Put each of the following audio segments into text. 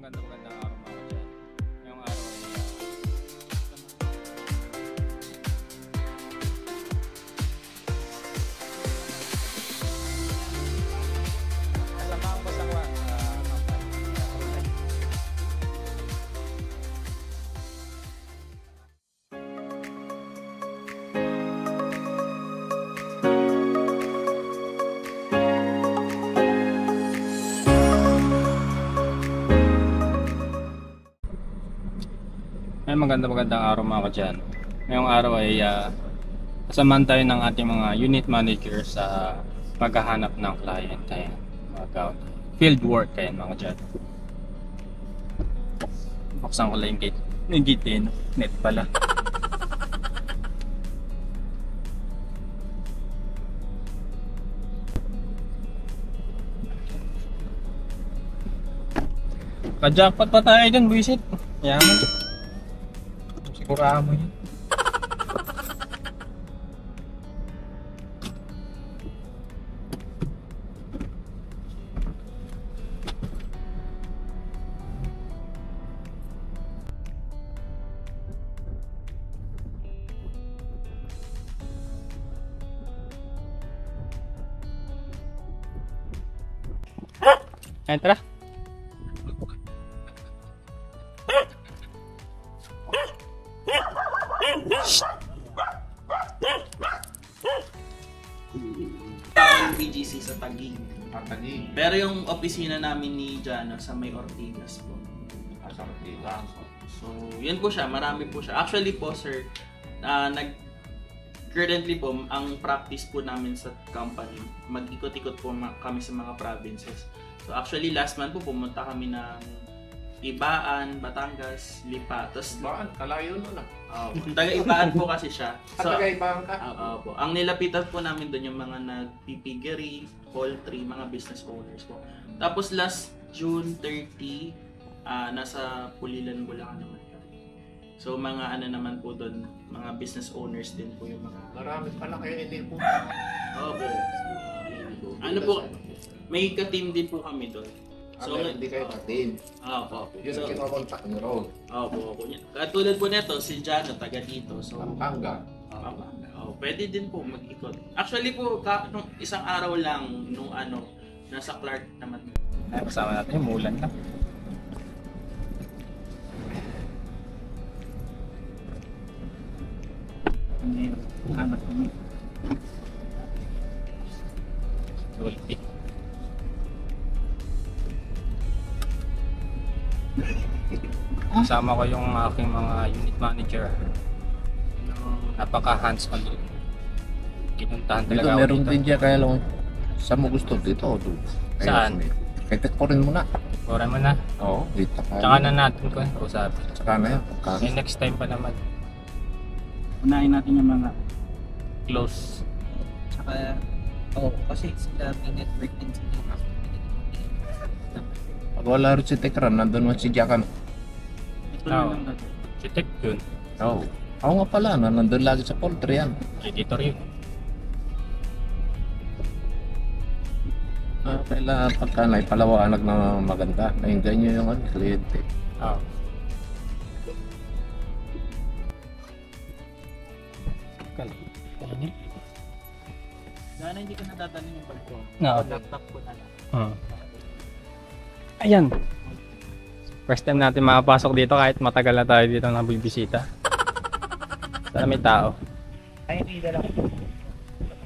magandang araw mga dyan. Ngayong araw ay kasama ang basawan magandang araw mga kadyan. Ngayong araw ay kasamahan tayo ng ating mga unit manager sa paghahanap ng client. Ayan, field work ayan mga kadyan. Buksan ko lang yung gate. Yung gate din, net pala. Ka-jackpot pa tayo dyan, buisit. Yaman. Sigurado mo yun. Entra. PGC sa Taguig. Pero yung opisina namin ni Jano sa may Ortigas po. Sa Ortigas. So, yun po siya. Marami po siya. Actually po, sir, currently po, ang practice po namin sa company, mag-ikot-ikot po kami sa mga provinces. So, actually, last month po, pumunta kami ng Ibaan, Batangas, Lipa. Ibaan, kalayo nun ah. Taga-Ibaan po kasi siya. So, taga-Ibaan ka? po. Ang nilapitan po namin doon yung mga nagpipiggery, poultry, mga business owners po. Tapos last June 30, nasa Pulilan, Bulacan naman. So mga ano naman po doon, mga business owners din po yung mga... Marami pala kayo inipo. Opo. Ano po, may ka-team din po kami doon. So, hindi kayo ka-team. Opo. Yun ang kinokontak nyo ron. Opo. Katulad po nito, si Jano, taga dito. So, Pampanga. Pwede din po mag-ikot. Actually po, nung isang araw lang, nung nasa Clark naman. Ay, kasama natin yung mulan lang. Sulti. Kasama ko yung aking mga unit manager. Napaka hands-on din. Kinuntahan Dito, talaga ako meron dito. din dyan kaya lang. Saan mo gusto dito o doon? Saan? Kaya ko rin muna. Oras mo na. Oo, dito ka. Tsaka na natin ko usapin. Tsaka na yan. May next time pa naman. Unahin natin yung mga Close. tsaka kasi sila may network din sila. Pag wala rin si Tekram, nandun mo si Jakan. Ito Oo. na lang natin. Chitek yun. Oo. Ako nga pala, nandun lagi sa poultry yan. Editor yun. Kailangan pagka naipalawanag na maganda, nahingan nyo yung kliyente. Oo. Kainin? Sana hindi ka nadadalhin yung balko. Oo. Laptop ko na lang. Ayan. First time natin makapasok dito kahit matagal na tayo dito na bibisita. Sana may tao. Ay, hindi na lang.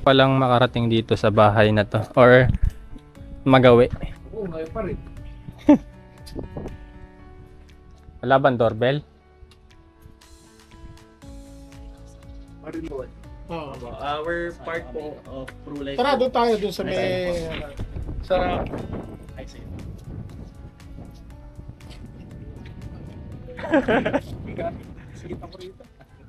Palang makarating dito sa bahay na to or magawi. Oo, ngayon pa rin. Wala bang doorbell? Oo. Our part po of True Life. Tara, doon tayo doon sa may... Sa... Ay, sige. Sige pa ko rito.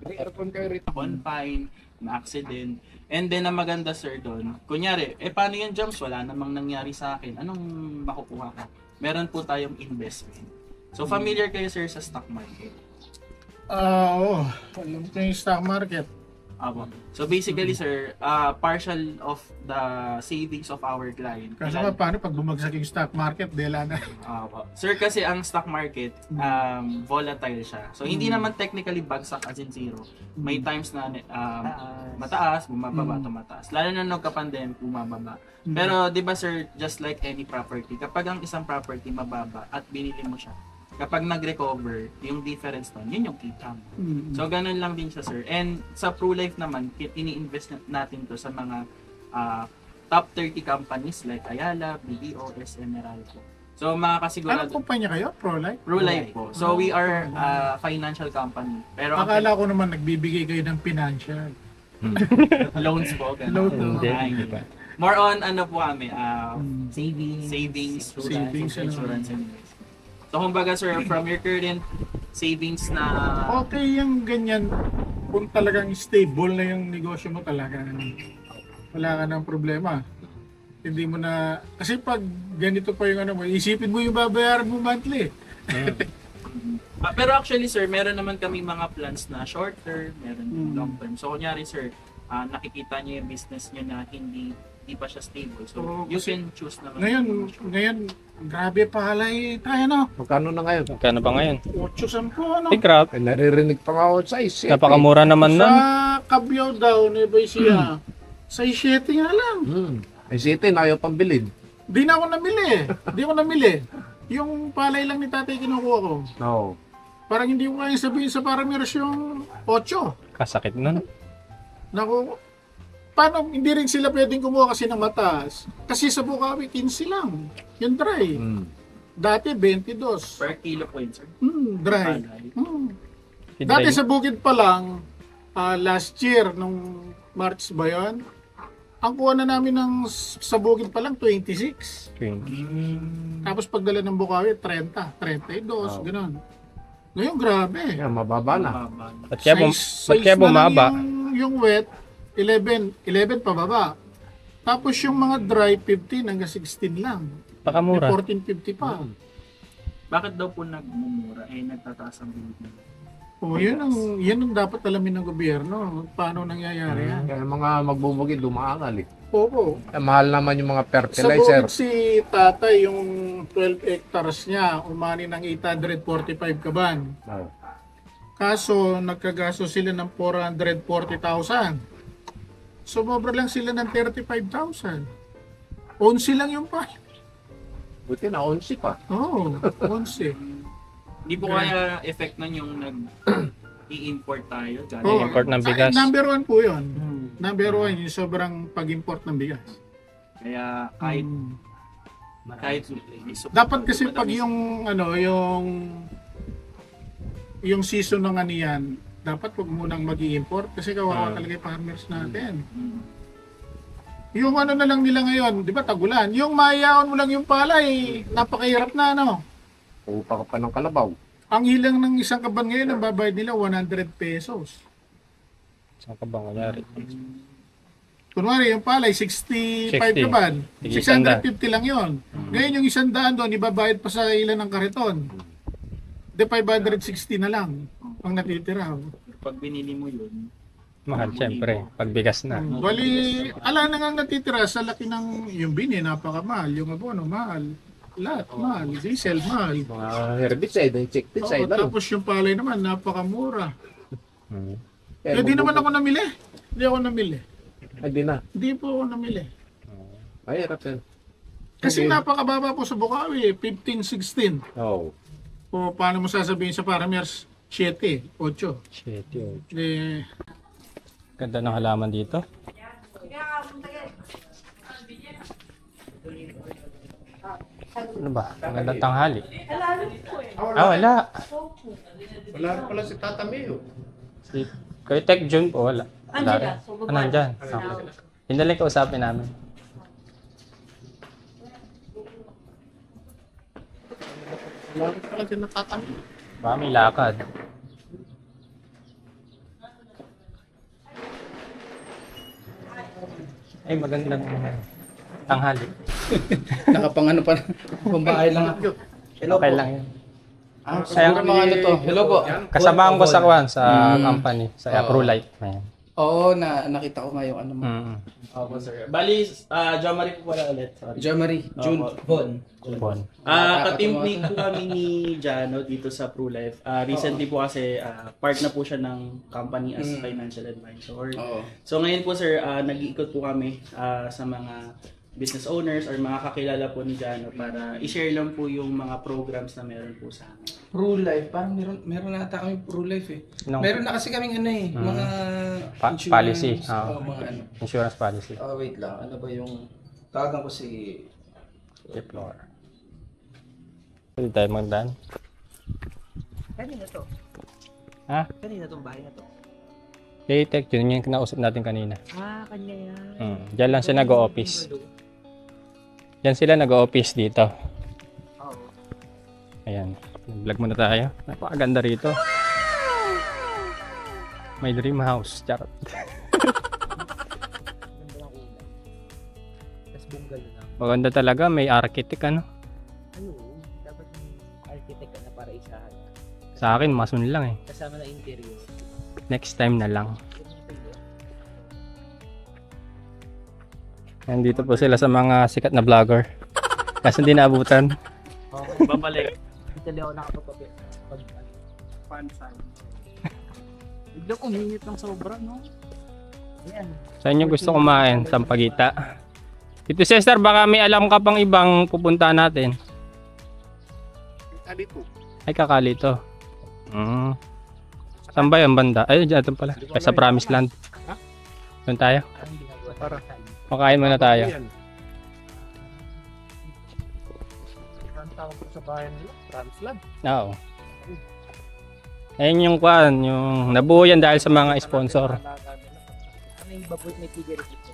Aircon kayo rito. Confine, na accident. And then, ang maganda sir doon, kunyari, paano yung jumps? Wala namang nangyari sa akin. Anong makukuha ko? Meron po tayong investment. So, familiar kayo sir sa stock market? Oo. Alam ko yung stock market. Apo. So basically sir, partial of the savings of our client. Kasi paano pag bumagsak yung stock market, dela na. Apo. Sir, kasi ang stock market, volatile siya. So hindi naman technically bagsak as in zero. May times na mataas, bumababa, tumataas. Lalo na nagka-pandemic, bumababa. Pero 'di ba sir, just like any property, kapag ang isang property mababa at binili mo siya, kapag nag-recover, yung difference nun, yun yung kita mo. So, ganun lang din siya, sir. And sa ProLife naman, ini-invest natin to sa mga top 30 companies like Ayala, BDO, SM Meralco. So, mga kasigurado... Anong kumpanya kayo? ProLife? ProLife po. So, we are a financial company. Pero Akala ko naman nagbibigay kayo ng financial. loans po. Ganun. Hindi ba? More on, ano po kami, Savings. savings, insurance, and investment. So, kumbaga sir, from your current savings na... Okay yung ganyan, kung talagang stable na yung negosyo mo talaga, wala ka ng problema. Hindi mo na, kasi pag ganito pa yung ano mo, isipin mo yung babayaran mo monthly. Pero actually sir, meron naman kami mga plans na short term, meron long term. So kunyari sir, nakikita niyo yung business niyo na hindi pa siya stable. So you can choose naman. Ngayon, grabe palay tayo, no? Magkano na ngayon? Magkano ba ngayon? 8-10, ano? Ay, crap. Eh, naririnig pa nga ako sa isip. Napakamura naman Sa nun. Cabyo daw, Nueva Ecija, sa 7 nga lang. Ay, sitin, ayaw pang bilhin. Di na ako namili. Yung palay lang ni tatay kinukuha ko. No. Parang hindi ko kayang sabihin sa Paramiros yung 8. Kasakit nun. Naku, paano hindi rin sila pwedeng kumuha kasi ng mataas? Kasi sa Bukawi, 15 lang. Yung dry. Dati, 22. Per kilo po yun sir. Dry. Si Dati Dre. sa bukid pa lang, last year, nung March ba yun, ang kuha na namin sa bukid pa lang, 26. Tapos pagdala ng Bukawi, 30, 32, gano'n. Ngayon, grabe. Yan, mababa na. Ba't kaya bumaba? Yung wet, 11 pababa. Tapos yung mga dry, 15 hanggang 16 lang. Pakamura. 14.50 pa. Bakit daw po nagmumura? Nagtataas ang bilihin. Yan ang dapat alamin ng gobyerno. Paano nangyayari yan? Kaya mga magbubugid, dumaangal eh. Opo. Eh, mahal naman yung mga Sa fertilizer. bukid si tatay, yung 12 hectares niya, umani ng 845 kaban. No. Kaso, nagkagasto sila ng 440,000. Sumobra lang sila ng 35,000. 11 lang yung pa. Buti na, 11 pa. Oo, 11. Hindi po kaya effect nun yung i-import tayo? Oo. Import ng bigas. Number 1 po yun. Number 1, yung sobrang pag-import ng bigas. Kaya kahit Dapat kasi pag yung yung season ng ano yan, dapat huwag munang mag-i-import kasi kawawa talaga yung farmers natin. Yung ano na lang nila ngayon, di ba tagulan, yung mayayaon mo lang yung palay, napakahirap na ano. Upa ka pa ng kalabaw. Ang ilang ng isang kaban ngayon, ang babayad nila 100 pesos. Saan ka ba kunyari? Kunwari yung palay, 65 60. kaban, Sige, 650 lang yon. Ngayon yung 100 doon, ibabayad pa sa ilan ng kariton. De 560 na lang ang natitira. pag binili mo yun, Mahal, syempre. Pagbigas na. Bali, ala na nga natitira sa laki ng yung bini, napakamahal. Yung abono, mahal. Lahat, mahal. Diesel, mahal. Mga herbicide, insecticide, ano? Tapos yung palay naman, napakamura. Kaya Di naman ako namili. Hindi ako namili. Ay, di na. Hindi po ako namili. Ay, hirap yan. Kasi napakababa po sa Bukawi, 15, 16. Oo. O paano mo sasabihin sa Paramers? 7, 8. Shit, yun. Eh, Ganda ng halaman dito. Ano ba? Magandang tanghali. Wala. Wala pala si Tata Mio. Si Kuya Tech Jun po, wala. Wala rin. Nandyan. Yun na lang kausapin namin. Wala pala si Tata Mio. Baka may lakad. Ay, magandang tanghali. Nakapangano pa. Pambahay lang ako. Hello Okay po. lang yan. Siguro mga ano to. Hello po. Kasamahan ko sa kuwan sa company, sa ProLife. Ayan. Oo, nakita ko nga yung ano mo. Opo, sir. Bali, Jomari po pala ulit. Sorry. Jomari, June. Bon. Bon. Ka-team po kami ni Jano dito sa ProLife. Recently po kasi part na po siya ng company as financial advisor. Oo. So ngayon po sir, nag-iikot po kami sa mga business owners or mga kakilala po ni Jano para i-share lang po yung mga programs na meron po sa amin. ProLife, parang meron na ata kami ProLife eh. Meron na kasi kaming ano eh, mga insurance, policy. mga ano. Insurance policy. Wait lang, ano ba yung tawagan ko si Floor. Pwede tayo magdaan. Kanina to. Ha? Kanina tong bahay na to. Tech, yun yung kinausap natin kanina. Kanya yan. Diyan lang siya nag-o-office. Diyan sila nag-o-office dito. Oo. Ayan. Vlog muna tayo. Napakaganda rito. May dream house. Charot. Ganda ng ulan. Tapos bungalow lang. Maganda talaga. May architect ano. Ayun. Dapat yung architect ka na para isahan. Sa akin, mason lang eh. Kasama na interior. Next time na lang. Nandito po sila sa mga sikat na vlogger. Kasi hindi naabutan. Okay, babalik. Dito ako nakapagpapit. Pansan. Biglang uminit ng sobra, no? Ayan. Sa inyo gusto kumain, Sampaguita. Tito Cesar, baka may alam ka pang ibang pupunta natin. Kalito. Ay, kakalito. Saan ba yung banda? Ay, dyan pala. Sa Promised Land. Doon tayo. Para. Makain muna tayo. Ang tawag ko sa bayan nila, Transland. Oo. Ayun yung kwan, yung nabuo yan dahil sa mga sponsor. Ano yung baboy may tigre dito?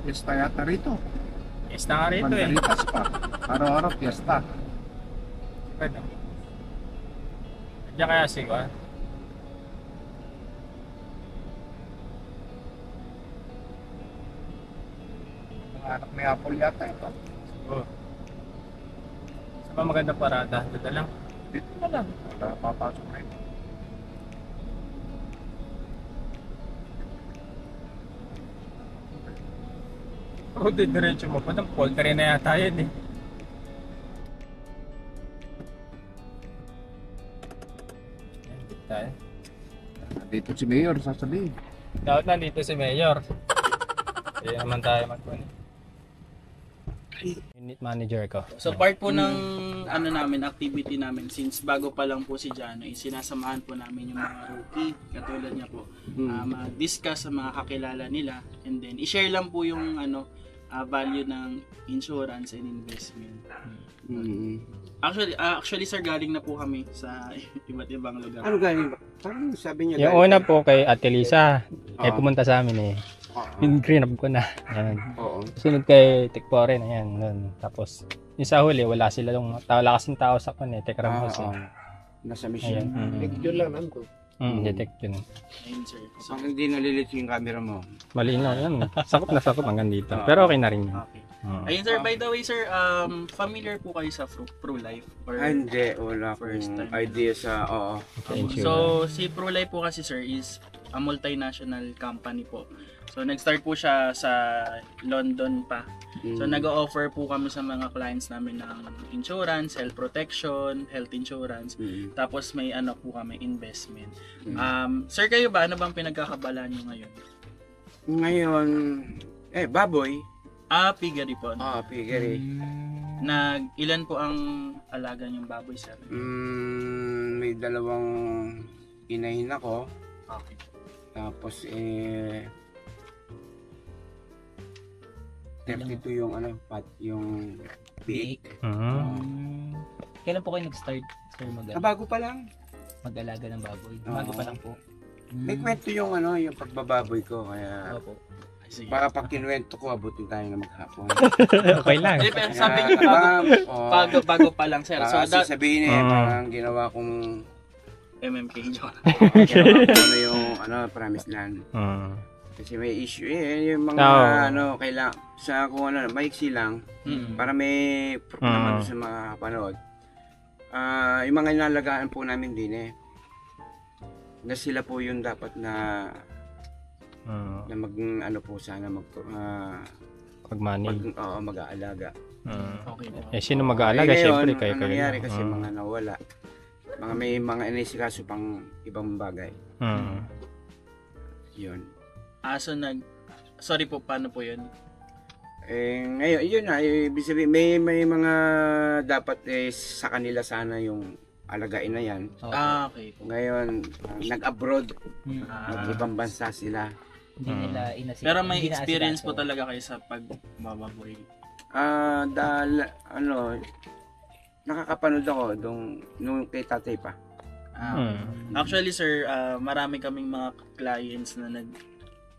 Fiesta yata rito. Fiesta nga rito eh. Banderitas pa. Araw-araw fiesta. Diyan kaya si kwan? Mga anak ni Apple yata ito. Oo. Saan ba maganda parada? Dito lang. Dito na lang. Wala papasok na ito. Oo, diretso mo pa. Poultry na yata yun eh. Dito tayo. Dito si Mayor sasabihin. Dapat nandito si Mayor. Kaya naman tayo magpunin. Unit manager ko. So part po ng ano namin, activity namin since bago pa lang po si Jano, sinasamahan po namin yung mga rookie katulad niya po. Mag-discuss sa mga kakilala nila and then i-share lang po yung ano value ng insurance and investment. Actually sir, galing na po kami sa iba't ibang lugar. Ano galing ba? Parang sabi niya Yung una po kay Ate Lisa, ay pumunta sa amin eh. Yung green up ko na. Ayan. Oo. Sunod kay Tikpore na yan. Nun. Tapos, yung sa huli, wala kasing tao sa kun eh. Tekram house eh. Nasa mission. Ayan. Yun lang nando. Detect yun. Ayun sir. So, Pag hindi nalilit yung camera mo. Maliin lang yan. Sakop na sakop hanggang dito. Pero okay na rin yun. okay. Ayun sir, by the way sir, familiar po kayo sa ProLife? Or Hindi, wala First akong time. idea sa, So, si ProLife po kasi sir is a multinational company po. So, nag-start po siya sa London pa. So, nag-o-offer po kami sa mga clients namin ng insurance, health protection, health insurance. Tapos may ano po kami, investment. Sir, kayo ba? Ano bang pinagkakabalaan nyo ngayon? Ngayon, baboy. Piggery po. Piggery. Ilan po ang alaga niyong baboy, sir? May dalawang inahin ako. Okay. Tapos 32 yung yung biik. Kailan po kayo nag-start, sir, Bago pa lang. mag-alaga ng baboy? Oo. Bago pa lang po. May kwento yung yung pagbababoy ko kaya Opo. Sige. baka pag kinuwento ko abutin tayo na maghapon. Okay lang. Pero sabi niyo bago pa lang, sir. So, Kasi sabihin parang ginawa kong MMK joke. Ano yung promise land. Kasi may issue yung mga kailangan sa kung maiksi lang para may proof naman sa mga kapanood. Yung mga inalagaan po namin din na sila po yung dapat na mag po sana Pag-manage. mag-aalaga. Okay. Sino mag-aalaga? Siyempre kayo. Ang nangyari kasi mga nawala. May mga inisikaso pang ibang bagay. Yun. So sorry po, paano po yun? Ngayon, yun na. Ibig sabihin, may mga dapat sa kanila sana yung alagain na yan. Okay. Ngayon, nag-abroad. Nag-ibang bansa sila. Hindi nila inasikaso. Pero may experience po talaga kayo sa pagbababoy. Dahil, nakakapanood ako nung kay tatay pa. Actually sir, marami kaming mga clients na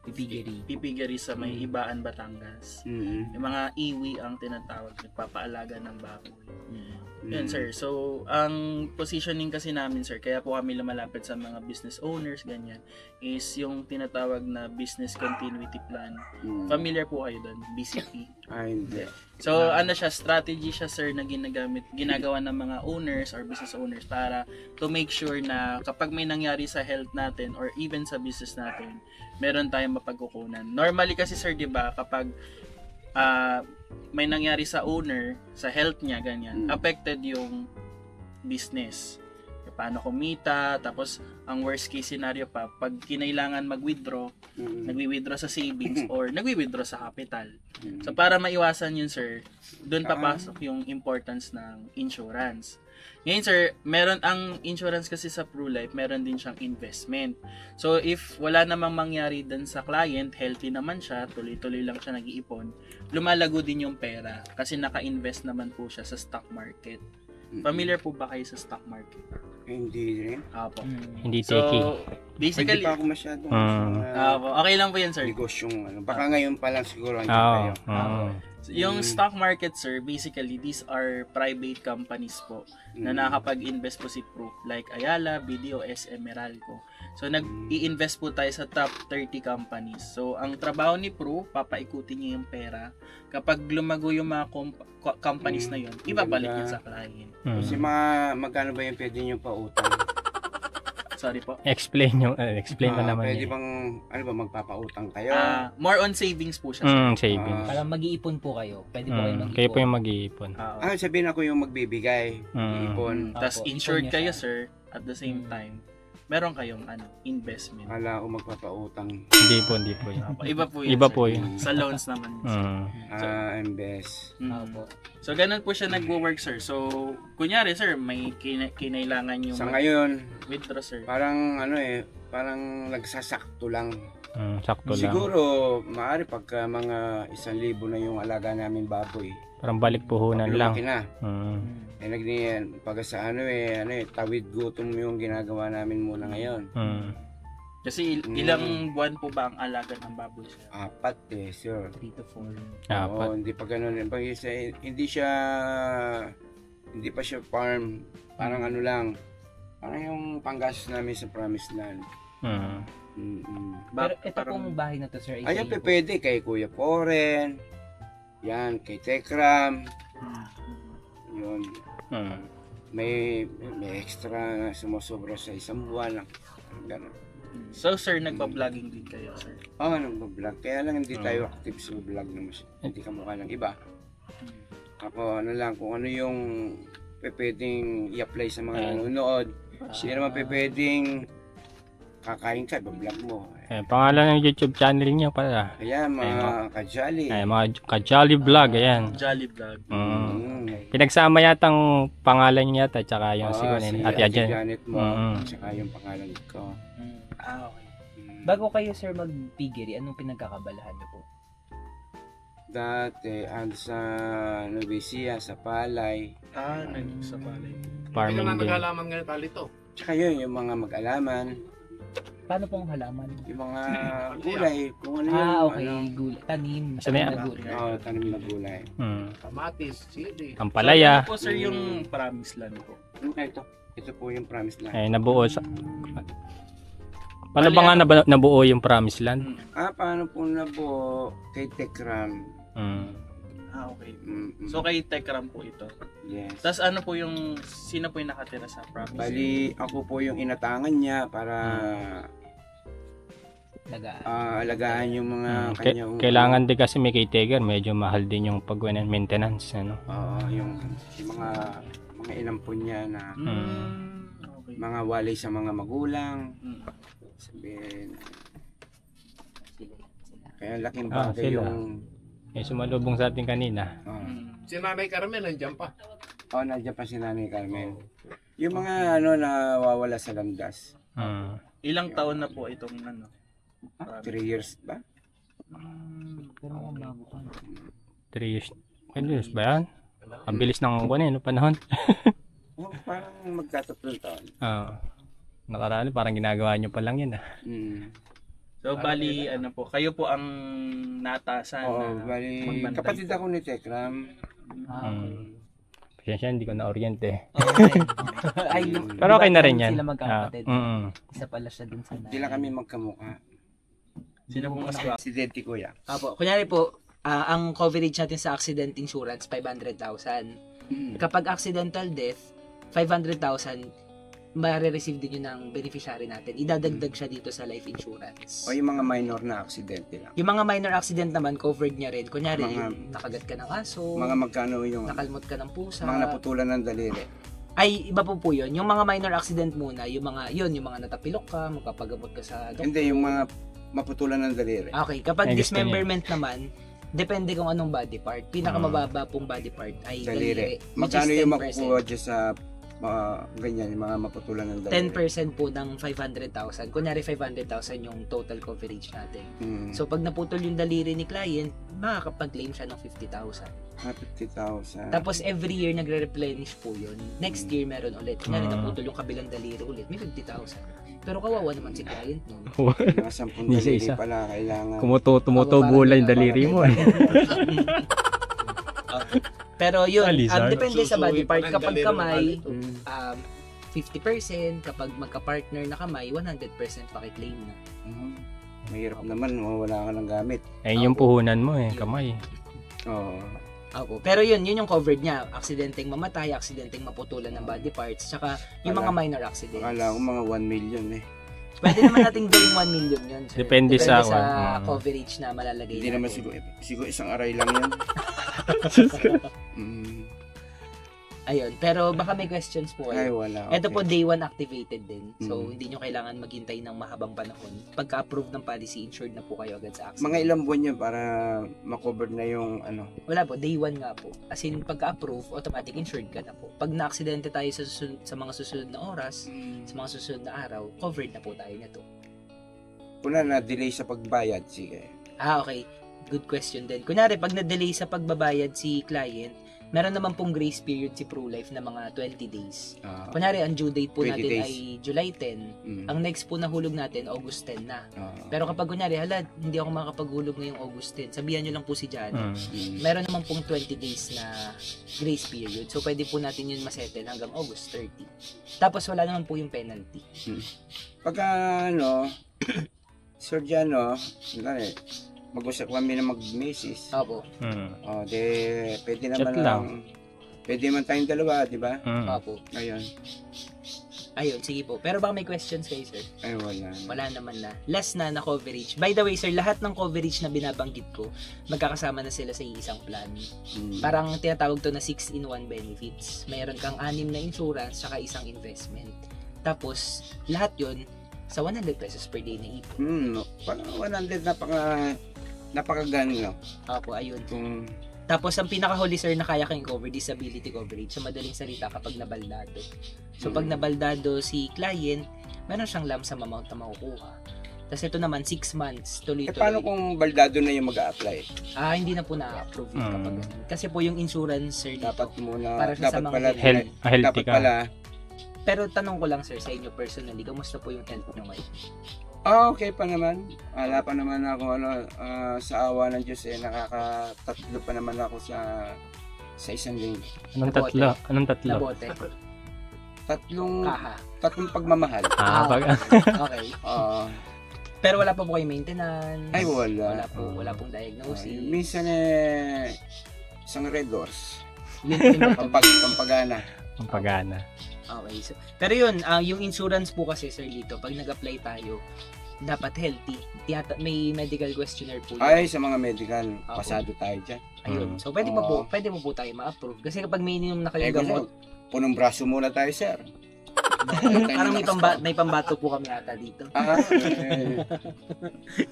Pipigiri sa may Ibaan, Batangas. Yung mga iwi ang tinatawag, nagpapaalaga ng baboy. Yun sir. So, ang positioning kasi namin sir, kaya po kami lumalapit sa mga business owners, ganyan, is yung tinatawag na business continuity plan. Familiar po kayo doon? BCP. Hindi. So, strategy siya sir na ginagawa ng mga owners or business owners para to make sure na kapag may nangyari sa health natin or even sa business natin, meron tayong mapagkukunan. Normally kasi sir, 'di ba, kapag may nangyari sa owner, sa health niya, ganyan, affected yung business. Paano kumita, tapos ang worst case scenario pa, pag kinailangan mag-withdraw, nagwi-withdraw sa savings or nagwi-withdraw sa capital. So para maiwasan yun sir, doon papasok yung importance ng insurance. Ngayon sir, meron ang insurance kasi sa ProLife, meron din siyang investment. So if wala namang mangyari din sa client, healthy naman siya, tuloy-tuloy lang siya nag-iipon, lumalago din yung pera kasi naka-invest naman po siya sa stock market. Familiar po ba kayo sa stock market? Hindi rin. Apo. Hindi techy. So, basically, Hindi pa ako masyadong okay lang po yan sir. negosyong baka ngayon pa lang siguro ang tayo. Yung stock market sir, basically these are private companies po na nakakapag-invest po si Pro, like Ayala, BDOS, Meralco. So nag-i-invest po tayo sa top 30 companies. So ang trabaho ni Pro, papaikutin niya yung pera. Kapag lumago yung mga companies na yun, ibabalik niya sa client. Kasi magkano ba yung pwede nyo pa utang? Sorry po. Explain mo naman Pwede yun. bang magpapautang kayo? More on savings po siya sir. Savings. Parang mag-iipon po kayo. Pwede po kayo mag-iipon. Kayo po yung mag-iipon. Sabihin ako yung magbibigay. Ipon. Tapos Opo, insured ipon niya kayo siya. sir, at the same time, meron kayong investment. Kala ko magpapautang. Hindi po yun. Iba po yun. Iba sir. po yun. Sa loans naman. Invest. Opo. So, ganun po siya nagwo-work, sir. So, kunyari, sir, may kinailangan yung Sa ngayon, withdraw, sir. parang parang nagsasakto lang. Sakto lang. Siguro, maaari pagka mga 1,000 na yung alaga namin baboy. Parang balik puhunan lang. Lumaki na. Pag sa tawid gutom yung ginagawa namin muna ngayon. Kasi ilang buwan po ba ang alaga ng baboy, sir? 4 sir. 3 to 4. Apat. Hindi pa ganun. Hindi pa siya farm. Parang lang. Parang yung panggastos namin sa Promised Land. Pero ito pong bahay na to, sir, ay Ayun, pwede kay Kuya Poren. Yan, kay Tekram. Yun. May extra na sumusobra sa isang buwan lang. Ganun. So, sir, nagpa-vlogging din kayo, sir? Nagpa-vlog. Kaya lang hindi tayo active sa vlog naman. Hindi ka mukha ng iba. Ako, kung ano yung pwedeng i-apply sa mga nanonood. Hindi naman pwedeng kakain ka, vlog mo. Pangalan ng YouTube channel niyo pala. Ayan, mga kajali. Mga Kajali Vlog, ayan. Jolly Vlog. Pinagsama yatang pangalan niya yata, tsaka yung si Ate Janet mo, tsaka yung pangalan ko. Okay. Bago kayo, sir, mag-piggery, anong pinagkakabalahan niyo po? Dati, sa Nubesia, sa Palay. Nagsapalay. Farming din. naghalaman ngayon palito. Tsaka yun, yung mga mag-alaman. Paano pong halaman? Yung mga gulay, kung ano yung Okay. Gulay. Tanim. Sabi na niya? gulay. tanim na gulay. Kamatis, sili. Ang palaya. So, ano po sir yung promised land po? Ito po yung promised land. Nabuo sa... Paano ba nga nabuo yung Promised Land? Paano po na po kay Tekram? Okay. So kay Tekram po ito. Yes. Tapos ano po yung, sino po yung nakatira sa promise? Bali, ako po yung inatangan niya para alagaan yung mga kanyang... Kailangan din kasi may caretaker, medyo mahal din yung maintenance, ano? Yung mga inampon niya na Okay. mga walay sa mga magulang. Sabihin. Kaya laking bagay sila. yung... Sumalubong sa atin kanina. Si Nanay Carmen, nandiyan pa. Nandiyan pa si Nanay Carmen. Yung mga nawawala sa landas. Ilang taon na po itong 3 years ba? 3 years. 3 years ba yan? Ang bilis ng panahon. Parang magkatatlong taon. Nakaraan, parang ginagawa nyo pa lang yan. So bali kayo po ang natasan bali kapatid ako ni Tekram. Pasensya, hindi ko na-oriente. Pero okay na rin yan. Sila magkakapatid. Isa pala siya dun sa Hindi lang kami magkamukha. Sino po mas Aksidente kuya. Kunyari po, ang coverage natin sa accident insurance, 500,000. Kapag accidental death, 500,000, ma-receive din yun ng beneficiary natin. Idadagdag siya dito sa life insurance. O yung mga minor na aksidente lang. Yung mga minor accident naman, covered niya rin. Kunyari, yung nakagat ka ng aso, Mga magkano yung... nakalmot ka ng pusa. Mga naputulan ng daliri. Ay, iba po yun. Yung mga minor accident muna, yung mga natapilok ka, magpapagamot ka sa doktor. Hindi, yung mga maputulan ng daliri. Okay, kapag dismemberment naman, depende kung anong body part. Pinakamababa pong body part ay daliri. Magkano yung makukuha dyan sa ganyan, yung mga maputulan ng daliri? 10% po ng 500,000. Kunyari 500,000 yung total coverage natin. So pag naputol yung daliri ni client, makakapag-claim siya ng 50,000. 50,000. Tapos every year nagre-replenish po yun. Next year meron ulit. Kunyari naputol yung kabilang daliri ulit, may 50,000. Pero kawawa naman si client nun. Mga 10 daliri pala kailangan. Tumutubo lang yung daliri mo. Pero yun, depende sa body part. Kapag kamay, 50%. Kapag magka-partner na kamay, 100% pakiklaim na. Mahirap naman, mawala ka ng gamit. Yung puhunan mo kamay. Opo. Pero yun yung covered niya. Aksidenteng mamatay, aksidenteng maputulan ng body parts, tsaka yung mga minor accidents. Akala ko mga 1 million Pwede naman nating gawing 1 million yun, sir. Depende sa coverage na malalagay Hindi natin. naman siguro isang aray lang yun. Ayun, pero baka may questions po Ay, kayo. wala. Ito po day 1 activated din. So hindi nyo kailangan maghintay ng mahabang panahon. Pagka-approve ng policy, insured na po kayo agad sa accident. Mga ilang buwan yun para makover na yung Wala po, day 1 nga po. As in, pagka-approve, automatic insured ka na po. Pag na-aksidente tayo sa mga susunod na oras, sa mga susunod na araw, covered na po tayo nito. Kuna na-delay sa pagbayad, sige. Okay. Good question din. Kunyari, pag na-delay sa pagbabayad si client, meron naman pong grace period si ProLife na mga 20 days. Kunyari, ang due date po natin ay July 10. Ang next po na hulog natin, August 10 na. Pero kapag kunyari, hindi ako makapaghulog ngayong August 10, sabihan nyo lang po si Johnny. Meron naman pong 20 days na grace period. So, pwede po natin yun masettle hanggang August 30. Tapos, wala naman po yung penalty. Pagka, Sir Jano, mag-usap kami na mag-misis. Opo. Pwede naman pwede naman tayong dalawa, di ba? Opo. Ayun, sige po. Pero baka may questions kayo, sir? Ay, wala. Wala naman na. Last na coverage. By the way, sir, lahat ng coverage na binabanggit ko, magkakasama na sila sa isang plan. Parang tinatawag to na 6-in-1 benefits. Mayroon kang 6 na insurance, saka isang investment. Tapos, lahat yun, sa 100 pesos per day na ipon. Parang 100 napakagani, no? Opo, ayun. Tapos, ang pinakahuli, sir, na kaya kang cover, disability coverage. Sa madaling salita, kapag nabaldado. So, pag nabaldado si client, meron siyang lump sum amount na makukuha. Tapos, ito naman, 6 months, tuloy-tuloy. Paano kung baldado na yung mag-a-apply? Hindi na po na-approve yun kapag ganun. Kasi po yung insurance, sir, dito, dapat muna, para siya sa mga healthy dapat ka. Pala, pero tanong ko lang, sir, sa inyo personally, kamusta po yung health nyo ngayon? Okay pa naman. Wala pa naman ako sa awa ng Diyos nakakatatlo pa naman ako sa isang linggo. Anong tatlo? Anong tatlo? Na bote. Tatlong pagmamahal. Okay. Pero wala pa po kayo maintenance? Ay, wala. Wala pong diagnosis? Minsan isang Red Horse. Pampagana. Okay. So, pero yun, yung insurance po kasi sir dito, pag nag-apply tayo, dapat healthy. May medical questionnaire po. Ay, sa mga medical, pasado tayo dyan. Ayun. So, pwede mo po tayo ma-approve. Kasi kapag may ininom na kayo gamot, punong braso muna tayo, sir. Parang may pambato po kami ata dito.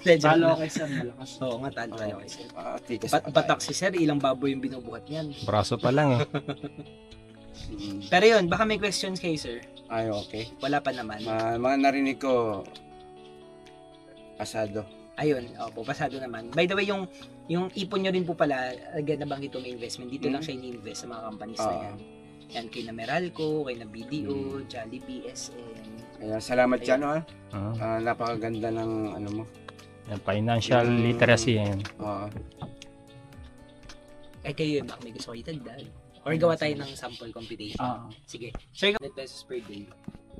Talo kay sir, malakas. Oo nga, talo kay sir. Batak si sir, ilang baboy yung binubuhat niyan. Braso pa lang Pero yun, baka may questions kayo sir? Ay, okay. Wala pa naman. Mga narinig ko, pasado. Ayun, pasado naman. By the way, yung ipon nyo rin po pala, again, nabanggit ko may investment. Dito lang siya ini-invest sa mga companies na yan. Yan, kay na Meralco, kay na BDO, Jollibee, SM. Kaya salamat dyan, napakaganda ng ano mo. Financial literacy yan. Kayo yun, baka may gusto kayo itagdag. Or gawa tayo ng sample computation. Sige. Sir, 100 pesos per day.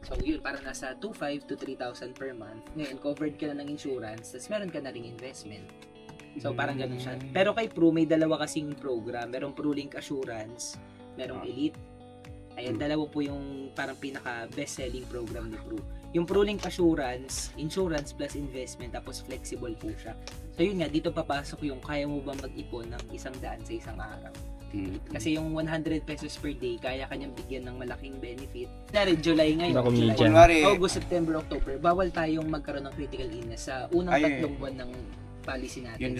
So yun, para nasa 2,500 to 3,000 per month. Ngayon, covered ka na ng insurance, tapos meron ka na ring investment. So parang ganun siya. Pero kay Pru, may dalawa kasing program. Merong PruLink Assurance, merong Elite. Ayan, dalawa po yung parang pinaka best-selling program ni Pru. Yung PruLink Assurance, insurance plus investment, tapos flexible po siya. So yun nga, dito papasok yung kaya mo ba mag-ipon ng 100 sa isang araw. Kasi yung 100 pesos per day, kaya kanyang bigyan ng malaking benefit. Dari, July ngayon. August, September, October, bawal tayong magkaroon ng critical illness sa unang 3 buwan ng policy natin. Yun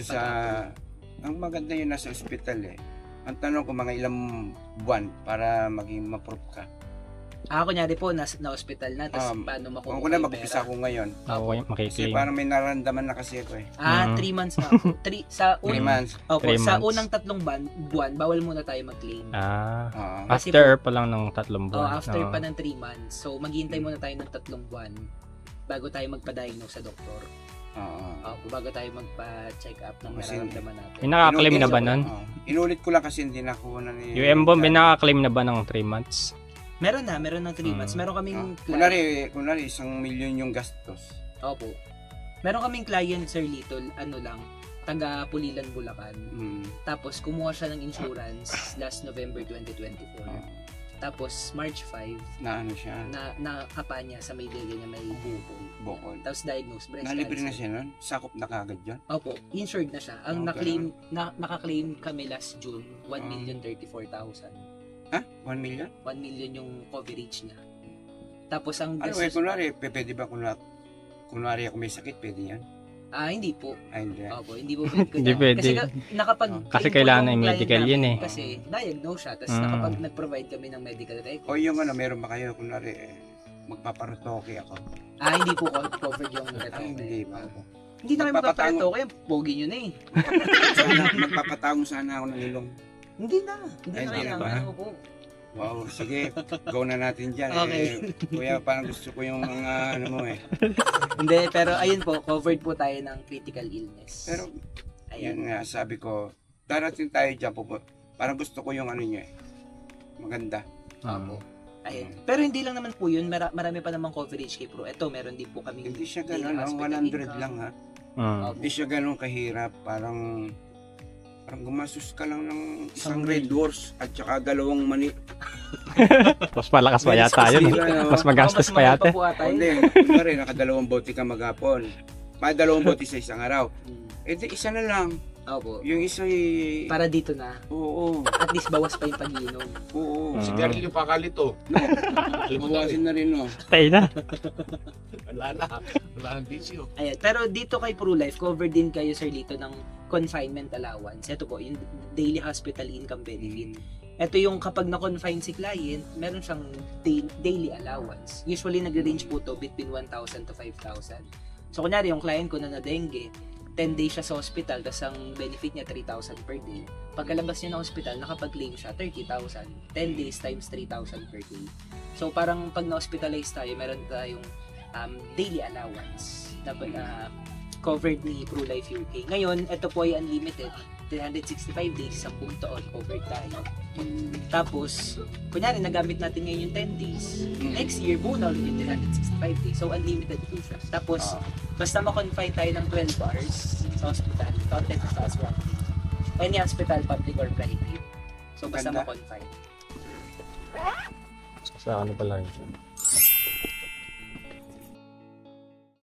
ang maganda yun nasa ospital Ang tanong ko mga ilang buwan para maging ma-proof ka. Kunyari po, na-hospital na, tapos paano makuha ko na mag-upisa ko ngayon. Kasi parang may nararamdaman na kasi ako 3 months na ako. 3 months. Sa unang 3 buwan, bawal muna tayo mag-claim. After pa lang ng 3 buwan. After pa ng 3 months. So, maghihintay muna tayo ng 3 buwan bago tayo magpa-diagnose sa doktor. Bago tayo magpa-check up ng nararamdaman natin. Pinaka-claim na ba nun? Inulit ko lang kasi hindi nakuha na ni... Yung M-bomb, pinaka-claim na ba ng 3 months? Meron ng 3 months. Meron kaming kunwari 1 milyon yung gastos. Opo. Meron kaming client, Sir Little, taga Pulilan, Bulacan. Tapos kumuha siya ng insurance last November 2024. Tapos March 5, nakapa niya sa may lega niya may bukol. Tapos diagnosed breast cancer. Nalibre na siya nun? Sakop na kagad yun? Opo, insured na siya. Ang naka-claim kami last June, 1,034,000. 1 million? 1 million yung coverage niya. Tapos ang kunwari, pwede ba kunwari ako may sakit, pwede yan? Hindi po. Hindi. Opo, hindi po pwede. Hindi pwede. Kasi kailangan ng medical yun Kasi diagnose siya, tapos nakapag nag-provide kami ng medical record. O yung meron ba kayo, kunwari, magpaparatoke ako? Hindi po covered yung retoke. Hindi ba? Hindi na kayo magpaparatoke, pogi nyo na Magpapatawang sana ako ng ilong. Hindi na kailangan po. Wow, sige, go na natin dyan. Okay. Kuya, parang gusto ko yung mga Hindi, pero ayun po, covered po tayo ng critical illness. Pero, yun nga, sabi ko, darating tayo dyan po. Parang gusto ko yung nyo maganda. Opo. Ayun. Pero hindi lang naman po yun, marami pa namang coverage kay Pro. Ito, meron din po kami. Hindi siya ganun, 100 lang ha. Hindi siya ganun kahirap, parang gumastos ka lang ng isang Red Horse at saka 2 mani. Mas malakas pa yata yun. Mas magastos pa yata. Hindi, kunwari, naka-2 bote ka maghapon. 2 bote sa isang araw. Isa na lang. Opo. Yung isa para dito na. Oo. At least bawas pa yung pag-iinom. Oo. Sigarilyo pa kalito. Bawasin na rin Tayo na. Wala nang bisyo. Ayan. Pero dito kay PruLife, covered din kayo, Sir Lito, ng confinement allowance. Ito po, yung daily hospital income benefit. Ito yung kapag na-confine si client, meron siyang daily allowance. Usually, nag-range po to between 1,000 to 5,000. So, kunyari, yung client ko na dengue, 10 days siya sa hospital, tapos ang benefit niya 3,000 per day. Pagkalabas niya ng hospital, nakapag-claim siya 30,000. 10 days times 3,000 per day. So parang pag na-hospitalize tayo, meron tayong daily allowance. na covered ni ProLife UK. Ngayon, ito po ay unlimited. 365 days, 10 taon covered tayo. Tapos, kunyari nagamit natin ngayon yung 10 days. Next year, buo na ulit yung 365 days. So, unlimited po siya. Tapos, basta ma-confine tayo ng 12 hours sa hospital, counted sa as 1 day. Any hospital, public or private. So, basta ma-confine. Sa ano pala yun?